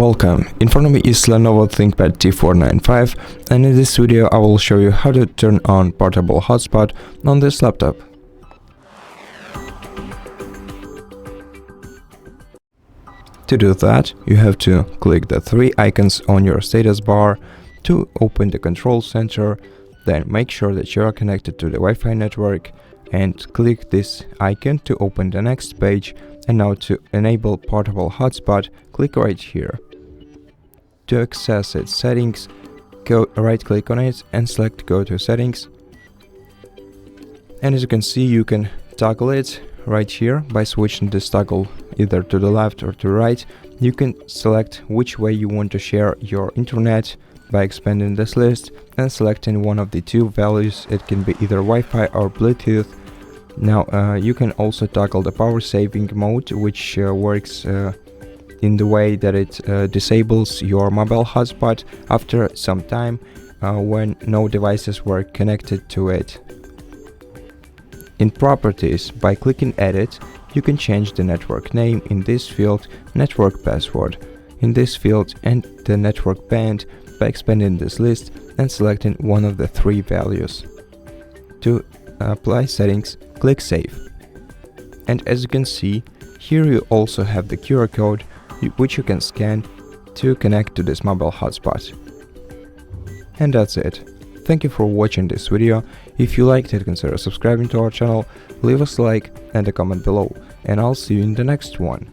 Welcome, in front of me is LENOVO ThinkPad T495, and in this video I will show you how to turn on Portable Hotspot on this laptop. To do that, you have to click the three icons on your status bar to open the control center, then make sure that you are connected to the Wi-Fi network and click this icon to open the next page. And now to enable Portable Hotspot, click right here. To access its settings, right click on it and select Go to Settings. And as you can see, you can toggle it right here by switching this toggle either to the left or to the right. You can select which way you want to share your internet by expanding this list and selecting one of the two values. It can be either Wi-Fi or Bluetooth. Now you can also toggle the power saving mode, which works in the way that it disables your mobile hotspot after some time when no devices were connected to it. In Properties, by clicking Edit, you can change the network name, in this field network password, in this field, and the network band by expanding this list and selecting one of the three values. To apply settings, click Save. And as you can see, here you also have the QR code which you can scan to connect to this mobile hotspot. And that's it. Thank you for watching this video. If you liked it, consider subscribing to our channel, leave us a like and a comment below, and I'll see you in the next one.